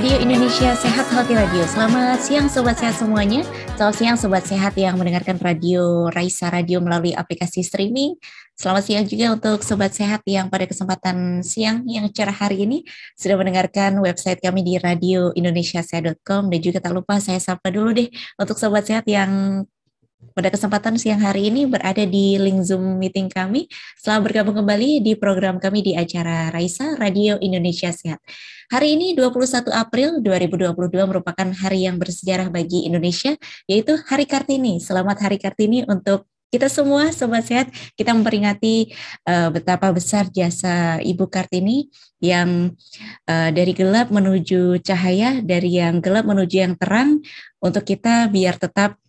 Radio Indonesia Sehat Healthy Radio. Selamat siang Sobat Sehat semuanya. Selamat siang Sobat Sehat yang mendengarkan radio Raisa Radio melalui aplikasi streaming. Selamat siang juga untuk Sobat Sehat yang pada kesempatan siang yang cerah hari ini sudah mendengarkan website kami di radioindonesiasehat.com. Dan juga tak lupa saya sapa dulu deh untuk Sobat Sehat yang pada kesempatan siang hari ini berada di link Zoom meeting kami. Selamat bergabung kembali di program kami di acara Raisa Radio Indonesia Sehat. Hari ini 21 April 2022 merupakan hari yang bersejarah bagi Indonesia, yaitu Hari Kartini. Selamat Hari Kartini untuk kita semua Sobat Sehat. Kita memperingati betapa besar jasa Ibu Kartini yang dari gelap menuju cahaya, dari yang gelap menuju yang terang, untuk kita biar tetap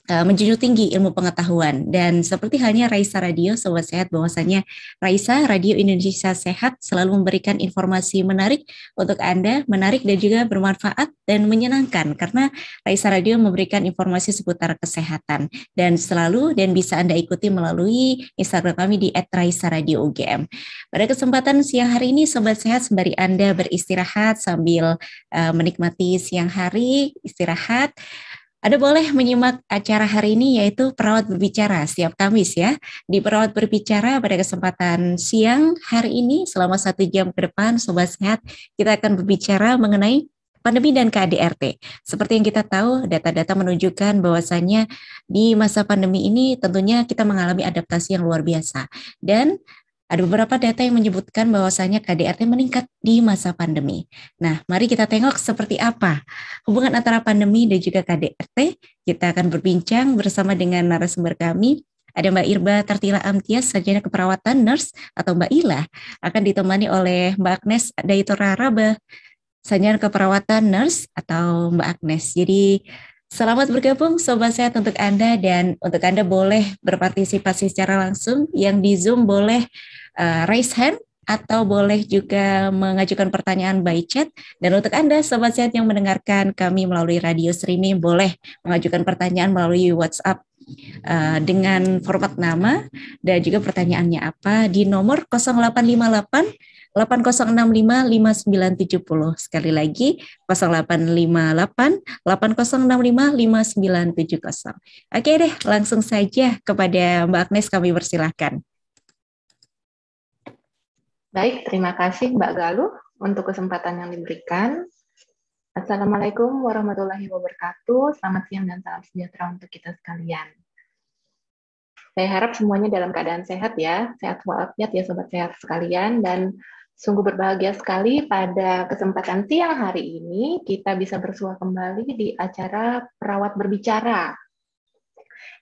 menjunjung tinggi ilmu pengetahuan. Dan seperti halnya Raisa Radio, Sobat Sehat, bahwasanya Raisa Radio Indonesia Sehat selalu memberikan informasi menarik untuk Anda, menarik dan juga bermanfaat dan menyenangkan, karena Raisa Radio memberikan informasi seputar kesehatan dan selalu dan bisa Anda ikuti melalui Instagram kami di @raisaradiogm. Pada kesempatan siang hari ini, Sobat Sehat, sembari Anda beristirahat sambil menikmati siang hari, istirahat, Anda boleh menyimak acara hari ini, yaitu Perawat Berbicara setiap Kamis ya. Di Perawat Berbicara pada kesempatan siang hari ini selama 1 jam ke depan, Sobat Sehat, kita akan berbicara mengenai pandemi dan KDRT. Seperti yang kita tahu, data-data menunjukkan bahwasannya di masa pandemi ini tentunya kita mengalami adaptasi yang luar biasa. Dan ada beberapa data yang menyebutkan bahwasannya KDRT meningkat di masa pandemi. Nah, mari kita tengok seperti apa hubungan antara pandemi dan juga KDRT. Kita akan berbincang bersama dengan narasumber kami. Ada Mbak Irba Tartila Amtias, sarjana keperawatan nurse atau Mbak Ila, akan ditemani oleh Mbak Agnes Daitora Raba, sarjana keperawatan nurse atau Mbak Agnes. Jadi selamat bergabung Sobat Sehat untuk Anda, dan untuk Anda boleh berpartisipasi secara langsung. Yang di Zoom boleh raise hand atau boleh juga mengajukan pertanyaan by chat. Dan untuk Anda Sobat Sehat yang mendengarkan kami melalui radio streaming, boleh mengajukan pertanyaan melalui WhatsApp dengan format nama dan juga pertanyaannya apa di nomor 0858 8065 5970. Sekali lagi 0858 8065 5970. Oke deh, langsung saja kepada Mbak Agnes kami persilahkan. Baik, terima kasih Mbak Galuh untuk kesempatan yang diberikan. Assalamualaikum warahmatullahi wabarakatuh. Selamat siang dan salam sejahtera untuk kita sekalian. Saya harap semuanya dalam keadaan sehat ya, sehat walafiat ya Sobat Sehat sekalian, dan sungguh berbahagia sekali pada kesempatan siang hari ini kita bisa bersua kembali di acara Perawat Berbicara.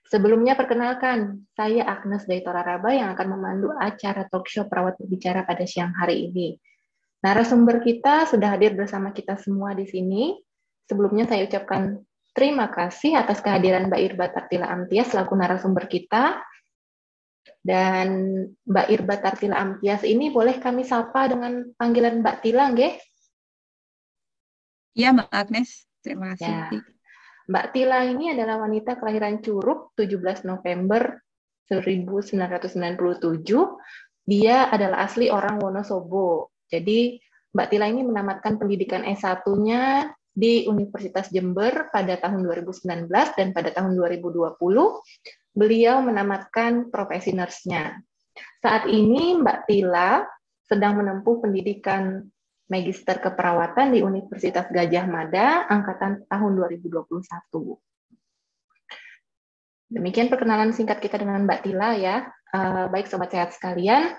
Sebelumnya perkenalkan, saya Agnes Daitora Raba yang akan memandu acara talkshow Perawat Berbicara pada siang hari ini. Narasumber kita sudah hadir bersama kita semua di sini. Sebelumnya saya ucapkan terima kasih atas kehadiran Mbak Irba Tartila Amtias selaku narasumber kita. Dan Mbak Irba Tartila Amtias ini boleh kami sapa dengan panggilan Mbak Tila, nggih? Iya, Mbak Agnes. Terima kasih. Ya. Mbak Tila ini adalah wanita kelahiran Curug 17 November 1997. Dia adalah asli orang Wonosobo. Jadi Mbak Tila ini menamatkan pendidikan S1-nya di Universitas Jember pada tahun 2019, dan pada tahun 2020 beliau menamatkan profesi nurse-nya. Saat ini Mbak Tila sedang menempuh pendidikan Magister Keperawatan di Universitas Gadjah Mada angkatan tahun 2021. Demikian perkenalan singkat kita dengan Mbak Tila ya. Baik Sobat Sehat sekalian,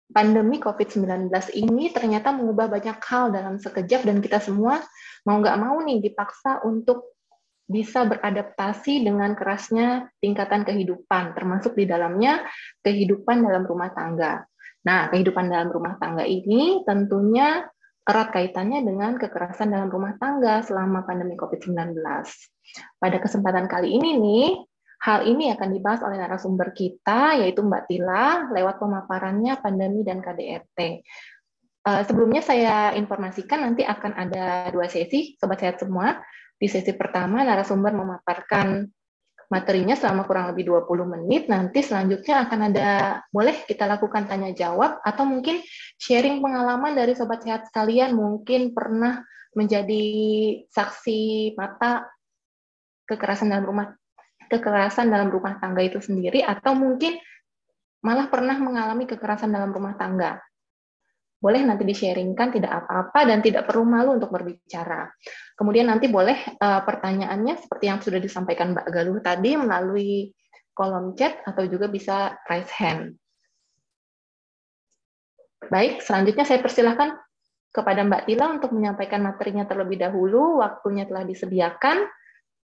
pandemi COVID-19 ini ternyata mengubah banyak hal dalam sekejap, dan kita semua mau nggak mau nih dipaksa untuk bisa beradaptasi dengan kerasnya tingkatan kehidupan, termasuk di dalamnya kehidupan dalam rumah tangga. Nah, kehidupan dalam rumah tangga ini tentunya erat kaitannya dengan kekerasan dalam rumah tangga selama pandemi COVID-19. Pada kesempatan kali ini nih, hal ini akan dibahas oleh narasumber kita, yaitu Mbak Tila, lewat pemaparannya pandemi dan KDRT. Sebelumnya saya informasikan nanti akan ada 2 sesi, Sobat Sehat semua. Di sesi pertama, narasumber memaparkan materinya selama kurang lebih 20 menit. Nanti selanjutnya akan boleh kita lakukan tanya jawab atau mungkin sharing pengalaman dari Sobat Sehat sekalian, mungkin pernah menjadi saksi mata kekerasan dalam rumah tangga itu sendiri, atau mungkin malah pernah mengalami kekerasan dalam rumah tangga. Boleh nanti di-sharingkan, tidak apa-apa, dan tidak perlu malu untuk berbicara. Kemudian nanti boleh pertanyaannya seperti yang sudah disampaikan Mbak Galuh tadi melalui kolom chat atau juga bisa raise hand. Baik, selanjutnya saya persilahkan kepada Mbak Tila untuk menyampaikan materinya terlebih dahulu. Waktunya telah disediakan.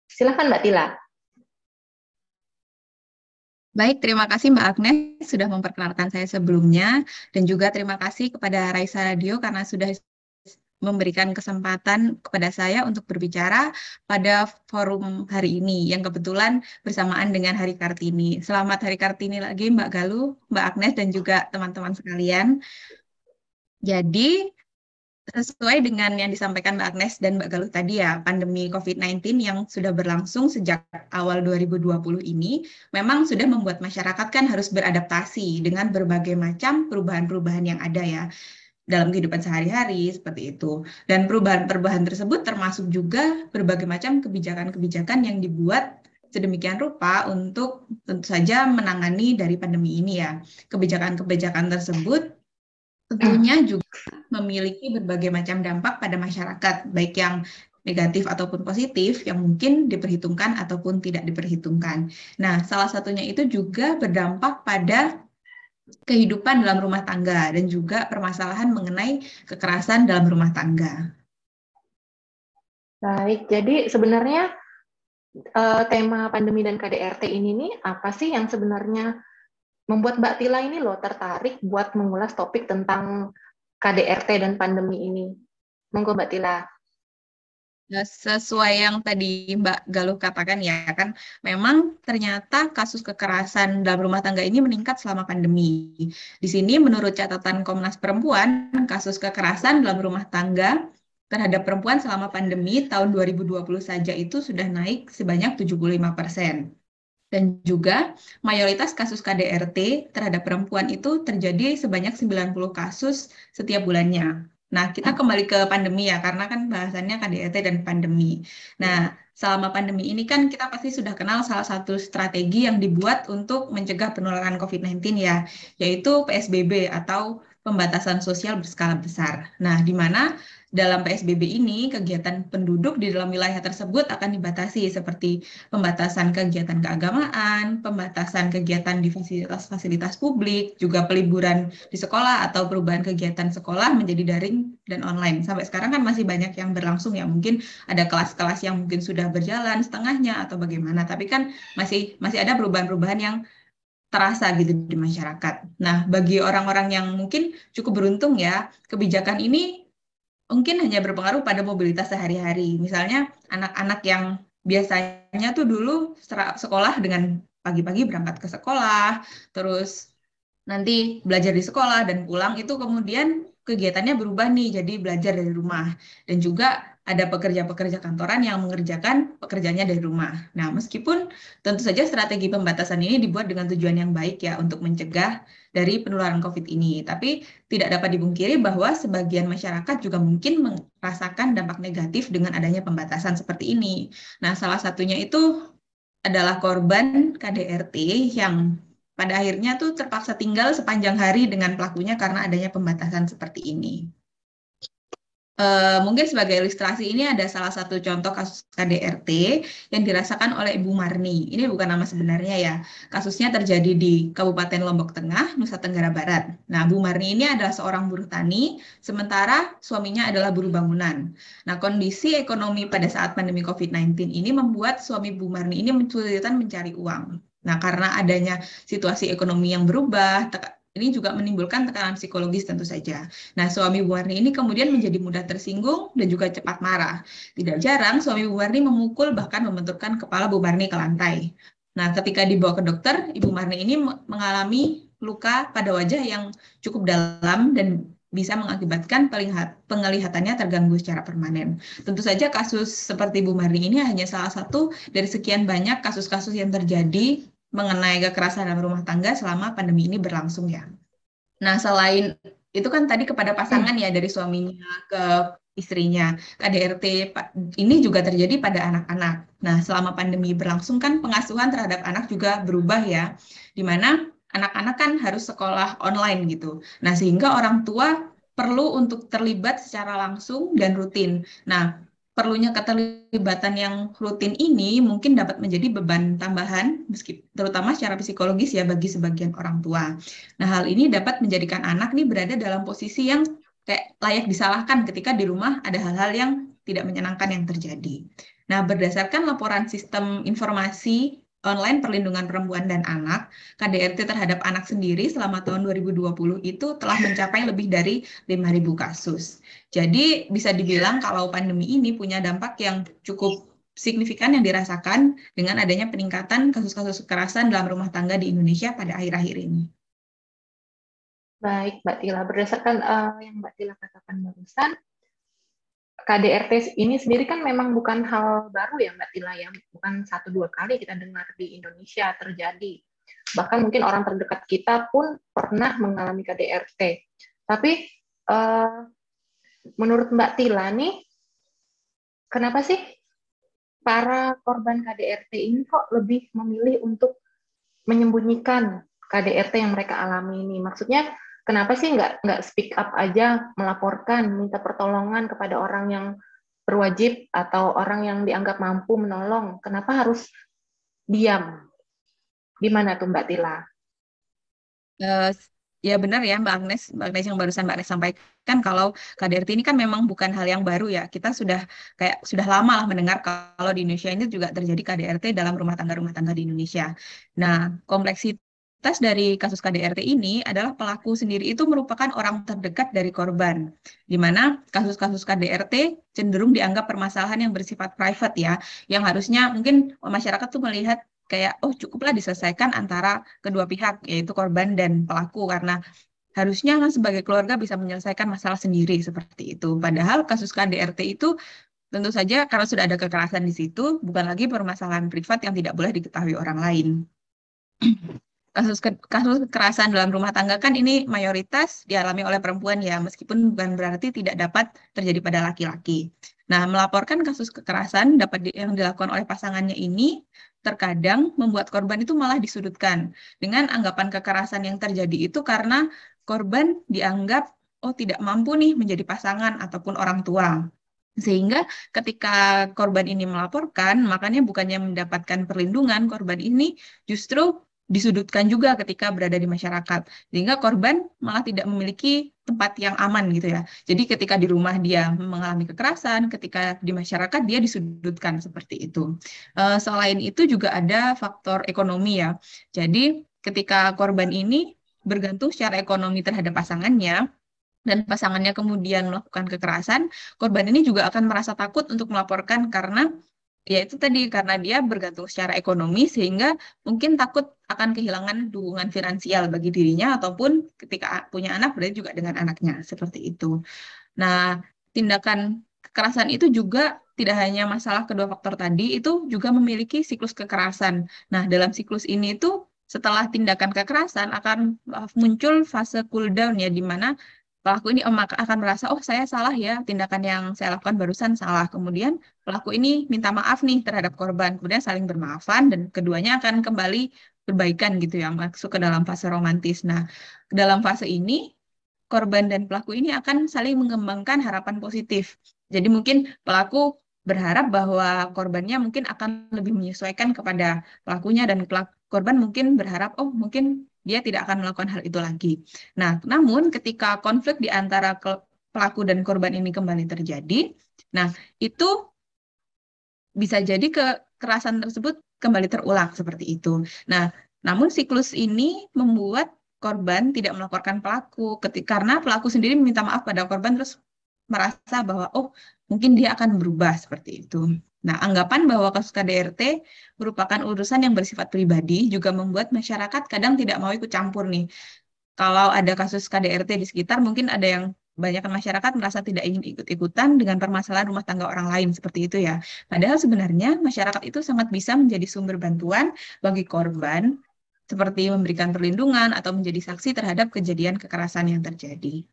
Silakan Mbak Tila. Baik, terima kasih Mbak Agnes sudah memperkenalkan saya sebelumnya, dan juga terima kasih kepada Raisa Radio karena sudah memberikan kesempatan kepada saya untuk berbicara pada forum hari ini, yang kebetulan bersamaan dengan Hari Kartini. Selamat Hari Kartini lagi Mbak Galuh, Mbak Agnes, dan juga teman-teman sekalian. Jadi, sesuai dengan yang disampaikan Mbak Agnes dan Mbak Galuh tadi ya, pandemi COVID-19 yang sudah berlangsung sejak awal 2020 ini memang sudah membuat masyarakat kan harus beradaptasi dengan berbagai macam perubahan-perubahan yang ada ya dalam kehidupan sehari-hari seperti itu. Dan perubahan-perubahan tersebut termasuk juga berbagai macam kebijakan-kebijakan yang dibuat sedemikian rupa untuk tentu saja menangani dari pandemi ini ya. Kebijakan-kebijakan tersebut tentunya juga memiliki berbagai macam dampak pada masyarakat, baik yang negatif ataupun positif, yang mungkin diperhitungkan ataupun tidak diperhitungkan. Nah, salah satunya itu juga berdampak pada kehidupan dalam rumah tangga dan juga permasalahan mengenai kekerasan dalam rumah tangga. Baik, jadi sebenarnya tema pandemi dan KDRT ini nih, apa sih yang sebenarnya membuat Mbak Tila ini loh tertarik buat mengulas topik tentang KDRT dan pandemi ini? Monggo Mbak Tila. Sesuai yang tadi Mbak Galuh katakan ya kan, memang ternyata kasus kekerasan dalam rumah tangga ini meningkat selama pandemi. Di sini menurut catatan Komnas Perempuan, kasus kekerasan dalam rumah tangga terhadap perempuan selama pandemi tahun 2020 saja itu sudah naik sebanyak 75%. Dan juga mayoritas kasus KDRT terhadap perempuan itu terjadi sebanyak 90 kasus setiap bulannya. Nah, kita kembali ke pandemi ya, karena kan bahasannya KDRT dan pandemi. Nah, selama pandemi ini kan kita pasti sudah kenal salah satu strategi yang dibuat untuk mencegah penularan COVID-19 ya, yaitu PSBB atau pembatasan sosial berskala besar. Nah, di mana dalam PSBB ini kegiatan penduduk di dalam wilayah tersebut akan dibatasi seperti pembatasan kegiatan keagamaan, pembatasan kegiatan di fasilitas-fasilitas publik, juga peliburan di sekolah atau perubahan kegiatan sekolah menjadi daring dan online. Sampai sekarang kan masih banyak yang berlangsung ya, mungkin ada kelas-kelas yang mungkin sudah berjalan setengahnya atau bagaimana, tapi kan masih ada perubahan-perubahan yang terasa gitu di masyarakat. Nah, bagi orang-orang yang mungkin cukup beruntung ya, kebijakan ini mungkin hanya berpengaruh pada mobilitas sehari-hari. Misalnya anak-anak yang biasanya tuh dulu sekolah dengan pagi-pagi berangkat ke sekolah, terus nanti belajar di sekolah dan pulang, itu kemudian kegiatannya berubah nih, jadi belajar dari rumah. Dan juga ada pekerja-pekerja kantoran yang mengerjakan pekerjaannya dari rumah. Nah, meskipun tentu saja strategi pembatasan ini dibuat dengan tujuan yang baik ya, untuk mencegah dari penularan COVID ini. Tapi tidak dapat dipungkiri bahwa sebagian masyarakat juga mungkin merasakan dampak negatif dengan adanya pembatasan seperti ini. Nah, salah satunya itu adalah korban KDRT yang pada akhirnya tuh terpaksa tinggal sepanjang hari dengan pelakunya karena adanya pembatasan seperti ini. Mungkin sebagai ilustrasi ini ada salah satu contoh kasus KDRT yang dirasakan oleh Ibu Marni. Ini bukan nama sebenarnya ya. Kasusnya terjadi di Kabupaten Lombok Tengah, Nusa Tenggara Barat. Nah, Bu Marni ini adalah seorang buruh tani, sementara suaminya adalah buruh bangunan. Nah, kondisi ekonomi pada saat pandemi COVID-19 ini membuat suami Bu Marni ini kesulitan mencari uang. Nah, karena adanya situasi ekonomi yang berubah, ini juga menimbulkan tekanan psikologis tentu saja. Nah, suami Bu Warni ini kemudian menjadi mudah tersinggung dan juga cepat marah. Tidak jarang suami Bu Warni memukul bahkan membenturkan kepala Bu Warni ke lantai. Nah, ketika dibawa ke dokter, Ibu Marni ini mengalami luka pada wajah yang cukup dalam dan bisa mengakibatkan penglihatannya terganggu secara permanen. Tentu saja kasus seperti Bu Marni ini hanya salah satu dari sekian banyak kasus-kasus yang terjadi mengenai kekerasan dalam rumah tangga selama pandemi ini berlangsung ya. Nah, selain itu kan tadi kepada pasangan ya, dari suaminya ke istrinya. KDRT ini juga terjadi pada anak-anak. Nah, selama pandemi berlangsung kan pengasuhan terhadap anak juga berubah ya, di mana anak-anak kan harus sekolah online gitu. Nah, sehingga orang tua perlu untuk terlibat secara langsung dan rutin. Nah, perlunya keterlibatan yang rutin ini mungkin dapat menjadi beban tambahan, terutama secara psikologis ya bagi sebagian orang tua. Nah, hal ini dapat menjadikan anak nih berada dalam posisi yang kayak layak disalahkan ketika di rumah ada hal-hal yang tidak menyenangkan yang terjadi. Nah, berdasarkan laporan sistem informasi online perlindungan perempuan dan anak, KDRT terhadap anak sendiri selama tahun 2020 itu telah mencapai lebih dari 5.000 kasus. Jadi bisa dibilang kalau pandemi ini punya dampak yang cukup signifikan yang dirasakan dengan adanya peningkatan kasus-kasus kekerasan dalam rumah tangga di Indonesia pada akhir-akhir ini. Baik, Mbak Tila. Berdasarkan yang Mbak Tila katakan barusan, KDRT ini sendiri kan memang bukan hal baru ya Mbak Tila, ya. Bukan 1-2 kali kita dengar di Indonesia terjadi. Bahkan mungkin orang terdekat kita pun pernah mengalami KDRT. Tapi menurut Mbak Tila nih, kenapa sih para korban KDRT ini kok lebih memilih untuk menyembunyikan KDRT yang mereka alami ini? Maksudnya, kenapa sih nggak speak up aja, melaporkan, minta pertolongan kepada orang yang berwajib atau orang yang dianggap mampu menolong? Kenapa harus diam? Gimana tuh Mbak Tila? Ya benar ya Mbak Agnes yang barusan Mbak Agnes sampaikan kalau KDRT ini kan memang bukan hal yang baru ya. Kita sudah lama lah mendengar kalau di Indonesia ini juga terjadi KDRT dalam rumah tangga di Indonesia. Nah, kompleksitas dari kasus KDRT ini adalah pelaku sendiri itu merupakan orang terdekat dari korban, di mana kasus-kasus KDRT cenderung dianggap permasalahan yang bersifat private ya, yang harusnya mungkin masyarakat tuh melihat kayak, oh cukuplah diselesaikan antara kedua pihak, yaitu korban dan pelaku, karena harusnya kan sebagai keluarga bisa menyelesaikan masalah sendiri seperti itu. Padahal kasus KDRT itu tentu saja karena sudah ada kekerasan di situ, bukan lagi permasalahan privat yang tidak boleh diketahui orang lain. Kasus kekerasan dalam rumah tangga kan ini mayoritas dialami oleh perempuan ya, meskipun bukan berarti tidak dapat terjadi pada laki-laki. Nah, melaporkan kasus kekerasan yang dilakukan oleh pasangannya ini terkadang membuat korban itu malah disudutkan dengan anggapan kekerasan yang terjadi itu karena korban dianggap tidak mampu nih menjadi pasangan ataupun orang tua. Sehingga ketika korban ini melaporkan, makanya bukannya mendapatkan perlindungan, korban ini justru disudutkan juga ketika berada di masyarakat, sehingga korban malah tidak memiliki tempat yang aman gitu ya. Jadi ketika di rumah dia mengalami kekerasan, ketika di masyarakat dia disudutkan seperti itu. Selain itu juga ada faktor ekonomi ya. Jadi ketika korban ini bergantung secara ekonomi terhadap pasangannya, dan pasangannya kemudian melakukan kekerasan, korban ini juga akan merasa takut untuk melaporkan karena ya itu tadi, karena dia bergantung secara ekonomi sehingga mungkin takut akan kehilangan dukungan finansial bagi dirinya ataupun ketika punya anak berarti juga dengan anaknya, seperti itu. Nah, tindakan kekerasan itu juga tidak hanya masalah kedua faktor tadi, itu juga memiliki siklus kekerasan. Nah, dalam siklus ini itu setelah tindakan kekerasan akan muncul fase cool down ya, di mana pelaku ini akan merasa, oh saya salah ya, tindakan yang saya lakukan barusan salah. Kemudian pelaku ini minta maaf nih terhadap korban, kemudian saling bermaafan dan keduanya akan kembali berbaikan gitu ya, masuk ke dalam fase romantis. Nah, dalam fase ini korban dan pelaku ini akan saling mengembangkan harapan positif. Jadi mungkin pelaku berharap bahwa korbannya mungkin akan lebih menyesuaikan kepada pelakunya dan korban mungkin berharap, oh mungkin dia tidak akan melakukan hal itu lagi. Nah, namun ketika konflik di antara pelaku dan korban ini kembali terjadi, nah itu bisa jadi kekerasan tersebut kembali terulang seperti itu. Nah, namun siklus ini membuat korban tidak melaporkan pelaku karena pelaku sendiri meminta maaf pada korban terus merasa bahwa oh mungkin dia akan berubah seperti itu. Nah, anggapan bahwa kasus KDRT merupakan urusan yang bersifat pribadi juga membuat masyarakat kadang tidak mau ikut campur nih. Kalau ada kasus KDRT di sekitar, mungkin ada yang kebanyakan masyarakat merasa tidak ingin ikut-ikutan dengan permasalahan rumah tangga orang lain seperti itu ya. Padahal sebenarnya masyarakat itu sangat bisa menjadi sumber bantuan bagi korban, seperti memberikan perlindungan atau menjadi saksi terhadap kejadian kekerasan yang terjadi.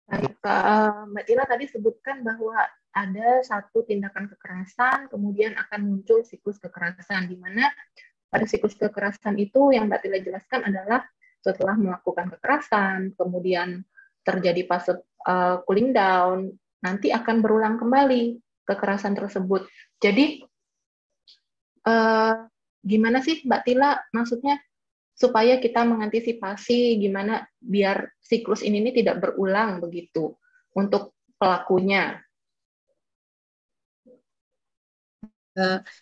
Baik, Mbak Tila tadi sebutkan bahwa ada satu tindakan kekerasan, kemudian akan muncul siklus kekerasan, di mana pada siklus kekerasan itu yang Mbak Tila jelaskan adalah setelah melakukan kekerasan, kemudian terjadi fase cooling down, nanti akan berulang kembali kekerasan tersebut. Jadi, gimana sih Mbak Tila maksudnya supaya kita mengantisipasi gimana biar siklus ini tidak berulang begitu untuk pelakunya?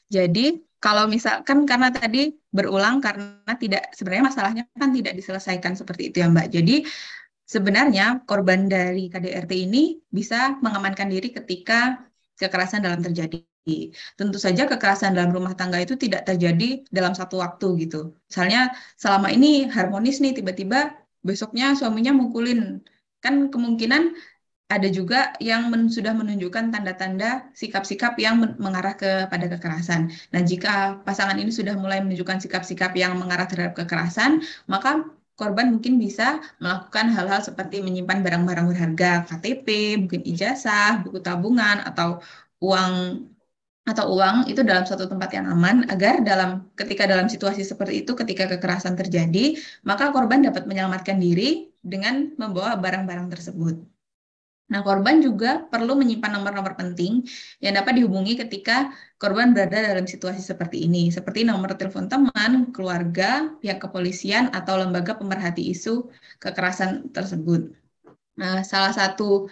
Jadi kalau misalkan karena tadi berulang karena sebenarnya masalahnya kan tidak diselesaikan seperti itu ya Mbak. Jadi sebenarnya korban dari KDRT ini bisa mengamankan diri ketika kekerasan dalam terjadi. Tentu saja kekerasan dalam rumah tangga itu tidak terjadi dalam satu waktu gitu. Misalnya selama ini harmonis nih, tiba-tiba besoknya suaminya mukulin. Kan kemungkinan ada juga yang sudah menunjukkan tanda-tanda sikap-sikap yang mengarah kepada kekerasan. Nah, jika pasangan ini sudah mulai menunjukkan sikap-sikap yang mengarah terhadap kekerasan, maka korban mungkin bisa melakukan hal-hal seperti menyimpan barang-barang berharga, KTP, mungkin ijazah, buku tabungan, atau uang itu dalam suatu tempat yang aman agar ketika dalam situasi seperti itu, ketika kekerasan terjadi, maka korban dapat menyelamatkan diri dengan membawa barang-barang tersebut. Nah, korban juga perlu menyimpan nomor-nomor penting yang dapat dihubungi ketika korban berada dalam situasi seperti ini, seperti nomor telepon teman, keluarga, pihak kepolisian, atau lembaga pemerhati isu kekerasan tersebut. Nah, salah satu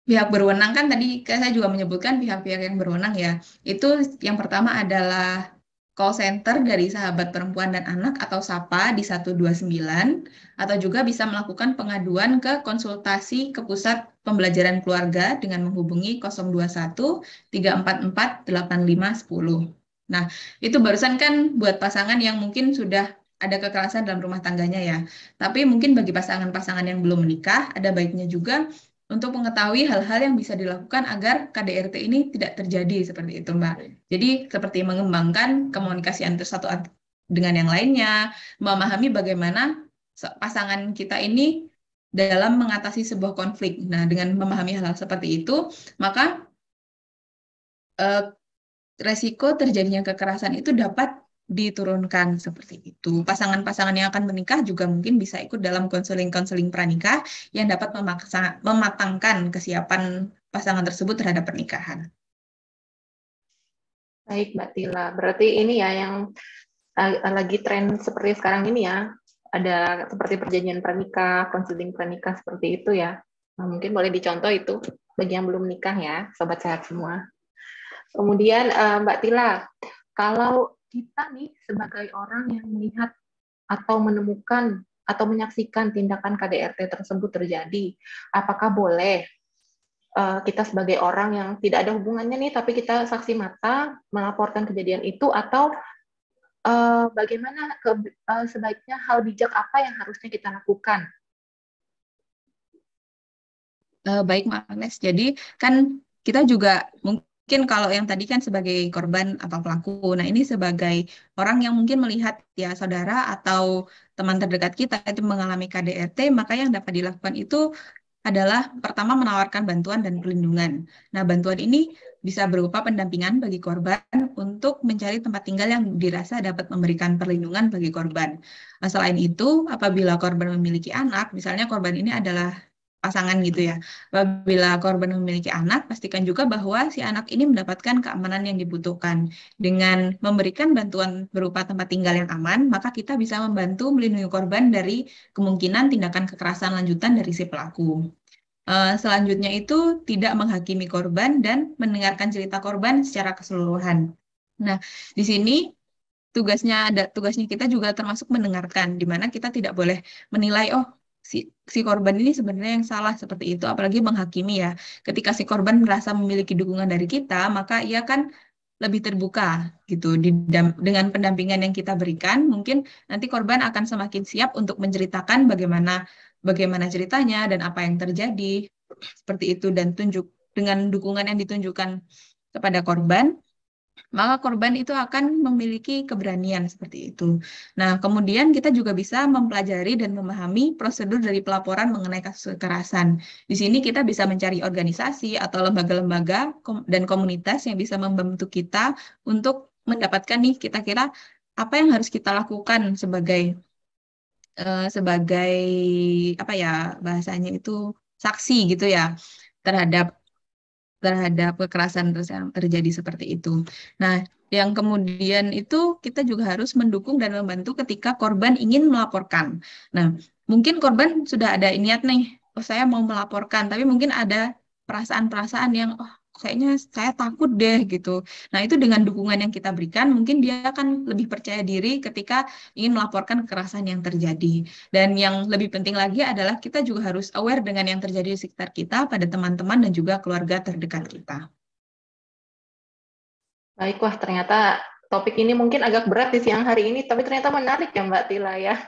pihak berwenang kan tadi saya juga menyebutkan pihak-pihak yang berwenang ya. Itu yang pertama adalah call center dari Sahabat Perempuan dan Anak atau SAPA di 129, atau juga bisa melakukan pengaduan ke konsultasi ke Pusat Pembelajaran Keluarga dengan menghubungi 021 344 8510. Nah, itu barusan kan buat pasangan yang mungkin sudah ada kekerasan dalam rumah tangganya ya. Tapi mungkin bagi pasangan-pasangan yang belum menikah, ada baiknya juga untuk mengetahui hal-hal yang bisa dilakukan agar KDRT ini tidak terjadi seperti itu, Mbak. Jadi seperti mengembangkan komunikasi antar satu dengan yang lainnya, memahami bagaimana pasangan kita ini dalam mengatasi sebuah konflik. Nah, dengan memahami hal-hal seperti itu, maka resiko terjadinya kekerasan itu dapat diturunkan seperti itu. Pasangan-pasangan yang akan menikah juga mungkin bisa ikut dalam konseling-konseling pranikah yang dapat mematangkan kesiapan pasangan tersebut terhadap pernikahan. Baik, Mbak Tila. Berarti ini ya yang lagi tren seperti sekarang ini ya, ada seperti perjanjian pranikah, konseling pranikah seperti itu ya. Nah, mungkin boleh dicontoh itu bagi yang belum menikah ya, sobat sehat semua. Kemudian Mbak Tila, kalau kita nih sebagai orang yang melihat atau menemukan atau menyaksikan tindakan KDRT tersebut terjadi, apakah boleh kita sebagai orang yang tidak ada hubungannya nih, tapi kita saksi mata melaporkan kejadian itu, atau bagaimana sebaiknya hal bijak apa yang harusnya kita lakukan? Baik, Mbak Agnes. Jadi kan kita juga mungkin kalau yang tadi kan sebagai korban atau pelaku, nah ini sebagai orang yang mungkin melihat ya saudara atau teman terdekat kita itu mengalami KDRT, maka yang dapat dilakukan itu adalah pertama menawarkan bantuan dan perlindungan. Nah, bantuan ini bisa berupa pendampingan bagi korban untuk mencari tempat tinggal yang dirasa dapat memberikan perlindungan bagi korban. Nah, selain itu, apabila korban memiliki anak, misalnya korban ini adalah pasangan gitu ya. Apabila korban memiliki anak, pastikan juga bahwa si anak ini mendapatkan keamanan yang dibutuhkan. Dengan memberikan bantuan berupa tempat tinggal yang aman, maka kita bisa membantu melindungi korban dari kemungkinan tindakan kekerasan lanjutan dari si pelaku. Selanjutnya itu tidak menghakimi korban dan mendengarkan cerita korban secara keseluruhan. Nah, di sini tugasnya kita juga termasuk mendengarkan, di mana kita tidak boleh menilai, oh si korban ini sebenarnya yang salah seperti itu, apalagi menghakimi ya. Ketika si korban merasa memiliki dukungan dari kita, maka ia kan lebih terbuka gitu. Dengan pendampingan yang kita berikan, mungkin nanti korban akan semakin siap untuk menceritakan bagaimana bagaimana ceritanya dan apa yang terjadi, seperti itu, dan dengan dukungan yang ditunjukkan kepada korban, maka korban itu akan memiliki keberanian seperti itu. Nah, kemudian kita juga bisa mempelajari dan memahami prosedur dari pelaporan mengenai kasus kekerasan. Di sini kita bisa mencari organisasi atau lembaga-lembaga dan komunitas yang bisa membantu kita untuk mendapatkan nih kira-kira apa yang harus kita lakukan sebagai sebagai apa ya bahasanya itu saksi gitu ya terhadap kekerasan yang terjadi seperti itu. Nah, yang kemudian itu kita juga harus mendukung dan membantu ketika korban ingin melaporkan. Nah, mungkin korban sudah ada niat nih, oh saya mau melaporkan, tapi mungkin ada perasaan-perasaan yang, oh kayaknya saya takut deh gitu. Nah, itu dengan dukungan yang kita berikan, mungkin dia akan lebih percaya diri ketika ingin melaporkan kekerasan yang terjadi. Dan yang lebih penting lagi adalah kita juga harus aware dengan yang terjadi di sekitar kita, pada teman-teman dan juga keluarga terdekat kita. Baik, wah ternyata topik ini mungkin agak berat di siang hari ini, tapi ternyata menarik ya Mbak Tila ya.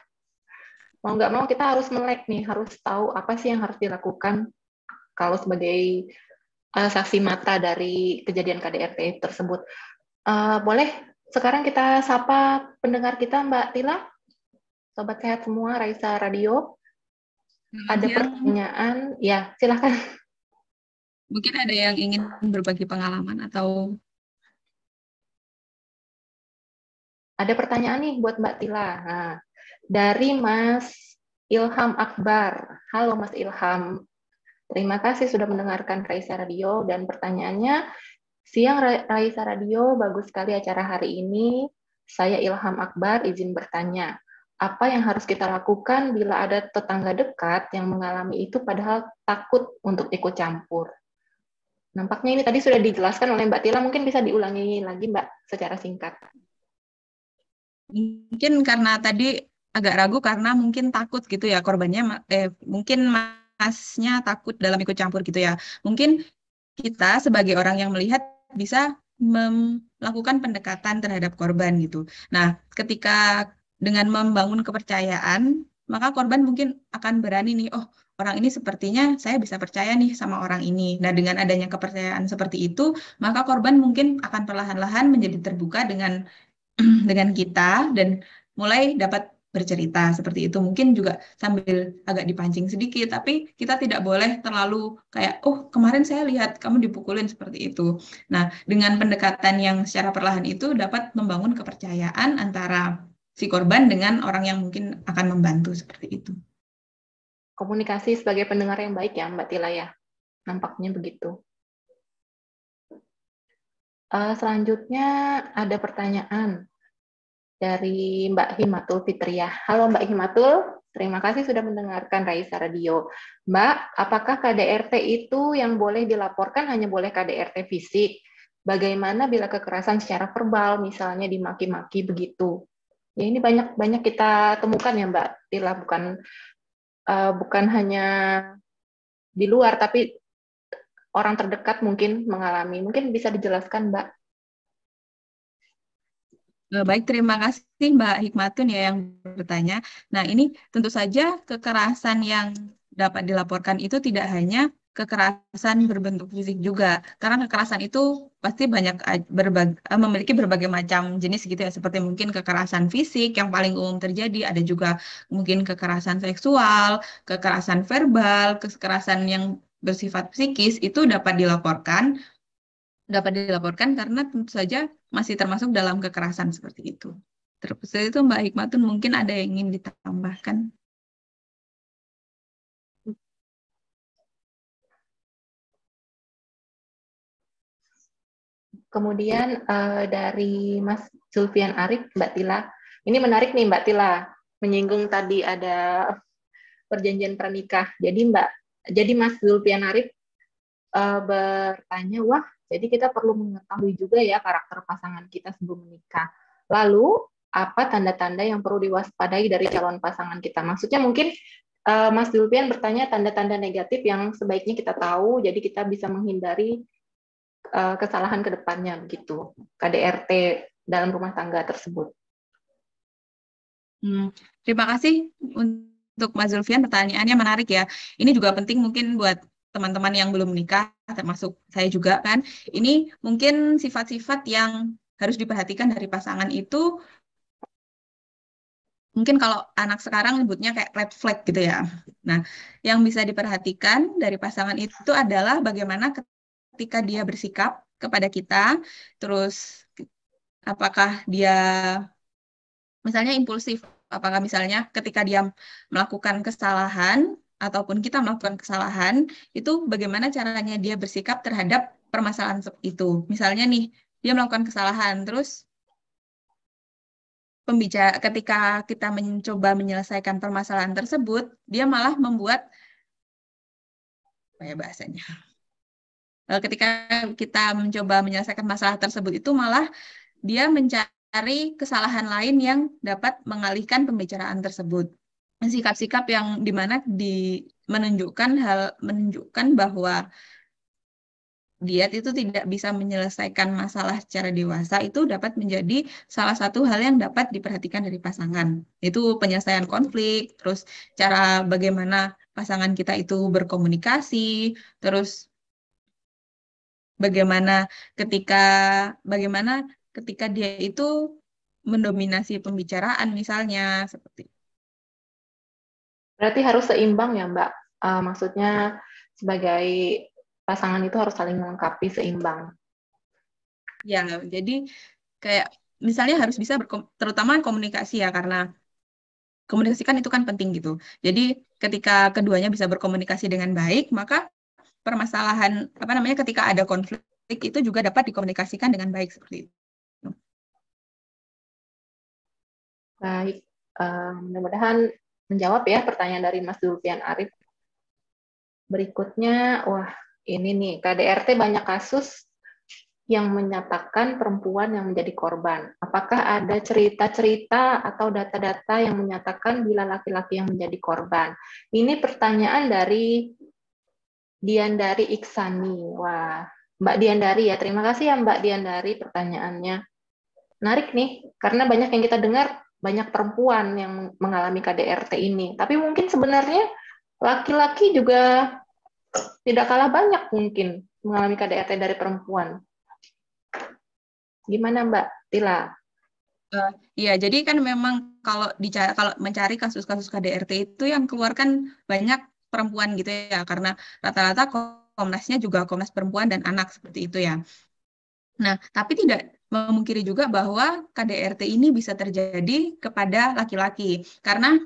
Mau nggak mau kita harus melek nih, harus tahu apa sih yang harus dilakukan kalau sebagai saksi mata dari kejadian KDRT tersebut. Boleh sekarang kita sapa pendengar kita Mbak Tila? Sobat Sehat semua, Raisa Radio. Ada pertanyaan? Ya, silakan. Mungkin ada yang ingin berbagi pengalaman atau... Ada pertanyaan nih buat Mbak Tila. Nah, dari Mas Ilham Akbar. Halo Mas Ilham. Terima kasih sudah mendengarkan Raisa Radio, dan pertanyaannya, siang Raisa Radio, bagus sekali acara hari ini. Saya Ilham Akbar, izin bertanya, apa yang harus kita lakukan bila ada tetangga dekat yang mengalami itu padahal takut untuk ikut campur? Nampaknya ini tadi sudah dijelaskan oleh Mbak Tila, mungkin bisa diulangi lagi Mbak secara singkat. Mungkin karena tadi agak ragu karena mungkin takut gitu ya korbannya, mungkin masnya takut dalam ikut campur gitu ya. Mungkin kita sebagai orang yang melihat bisa melakukan pendekatan terhadap korban gitu. Nah, ketika dengan membangun kepercayaan, maka korban mungkin akan berani nih, oh orang ini sepertinya saya bisa percaya nih sama orang ini. Nah, dengan adanya kepercayaan seperti itu, maka korban mungkin akan perlahan-lahan menjadi terbuka dengan kita dan mulai dapat bercerita seperti itu. Mungkin juga sambil agak dipancing sedikit, tapi kita tidak boleh terlalu kayak, oh kemarin saya lihat kamu dipukulin seperti itu. Nah, dengan pendekatan yang secara perlahan itu dapat membangun kepercayaan antara si korban dengan orang yang mungkin akan membantu seperti itu. Komunikasi sebagai pendengar yang baik ya Mbak Tila ya, nampaknya begitu. Selanjutnya ada pertanyaan dari Mbak Himatul Fitriah. Halo Mbak Himatul, terima kasih sudah mendengarkan Raisa Radio. Mbak, apakah KDRT itu yang boleh dilaporkan hanya boleh KDRT fisik? Bagaimana bila kekerasan secara verbal, misalnya dimaki-maki begitu? Ya ini banyak kita temukan ya Mbak Tila, bukan hanya di luar, tapi orang terdekat mungkin mengalami. Mungkin bisa dijelaskan, Mbak? Baik, terima kasih Mbak Hikmatun ya yang bertanya. Nah, ini tentu saja kekerasan yang dapat dilaporkan itu tidak hanya kekerasan berbentuk fisik juga. Karena kekerasan itu pasti memiliki berbagai macam jenis gitu ya. Seperti mungkin kekerasan fisik yang paling umum terjadi. Ada juga mungkin kekerasan seksual, kekerasan verbal, kekerasan yang bersifat psikis itu dapat dilaporkan karena tentu saja masih termasuk dalam kekerasan seperti itu. Terus itu Mbak Hikmatun mungkin ada yang ingin ditambahkan. Kemudian dari Mas Zulfian Arif, Mbak Tila. Ini menarik nih Mbak Tila, menyinggung tadi ada perjanjian pernikah. Jadi Mas Zulfian Arif bertanya, wah, jadi kita perlu mengetahui juga ya karakter pasangan kita sebelum menikah. Lalu, apa tanda-tanda yang perlu diwaspadai dari calon pasangan kita? Maksudnya mungkin Mas Zulfian bertanya tanda-tanda negatif yang sebaiknya kita tahu, jadi kita bisa menghindari kesalahan ke depannya begitu. KDRT dalam rumah tangga tersebut. Terima kasih untuk Mas Zulfian, pertanyaannya menarik ya. Ini juga penting mungkin buat teman-teman yang belum menikah, termasuk saya juga kan. Ini mungkin sifat-sifat yang harus diperhatikan dari pasangan itu, mungkin kalau anak sekarang nyebutnya kayak red flag gitu ya. Nah, yang bisa diperhatikan dari pasangan itu adalah bagaimana ketika dia bersikap kepada kita, terus apakah dia misalnya impulsif, apakah misalnya ketika dia melakukan kesalahan ataupun kita melakukan kesalahan, itu bagaimana caranya dia bersikap terhadap permasalahan itu. Misalnya nih, dia melakukan kesalahan, terus ketika kita mencoba menyelesaikan permasalahan tersebut, dia malah membuat apa ya bahasanya. Ketika kita mencoba menyelesaikan masalah tersebut itu malah dia mencari kesalahan lain yang dapat mengalihkan pembicaraan tersebut. Sikap-sikap yang dimana menunjukkan bahwa dia itu tidak bisa menyelesaikan masalah secara dewasa itu dapat menjadi salah satu hal yang dapat diperhatikan dari pasangan. Itu penyelesaian konflik, terus cara bagaimana pasangan kita itu berkomunikasi, terus bagaimana ketika bagaimana ketika dia itu mendominasi pembicaraan misalnya seperti itu. Berarti harus seimbang ya, Mbak. Maksudnya sebagai pasangan itu harus saling melengkapi, seimbang. Ya, jadi kayak misalnya harus bisa terutama komunikasi ya, karena komunikasi kan itu kan penting gitu. Jadi ketika keduanya bisa berkomunikasi dengan baik, maka permasalahan ketika ada konflik itu juga dapat dikomunikasikan dengan baik seperti itu. Baik, mudah-mudahan menjawab ya pertanyaan dari Mas Zulfian Arif. Berikutnya, wah ini nih, KDRT banyak kasus yang menyatakan perempuan yang menjadi korban. Apakah ada cerita-cerita atau data-data yang menyatakan bila laki-laki yang menjadi korban? Ini pertanyaan dari Diandari Iksani. Wah, Mbak Diandari ya, terima kasih ya Mbak Diandari pertanyaannya. Menarik nih, karena banyak yang kita dengar, banyak perempuan yang mengalami KDRT ini. Tapi mungkin sebenarnya laki-laki juga tidak kalah banyak mungkin mengalami KDRT dari perempuan. Gimana Mbak Tila? Iya, jadi kan memang kalau mencari kasus-kasus KDRT itu yang keluarkan banyak perempuan gitu ya, karena rata-rata Komnasnya juga Komnas Perempuan dan Anak seperti itu ya. Nah, tapi tidak memungkiri juga bahwa KDRT ini bisa terjadi kepada laki-laki, karena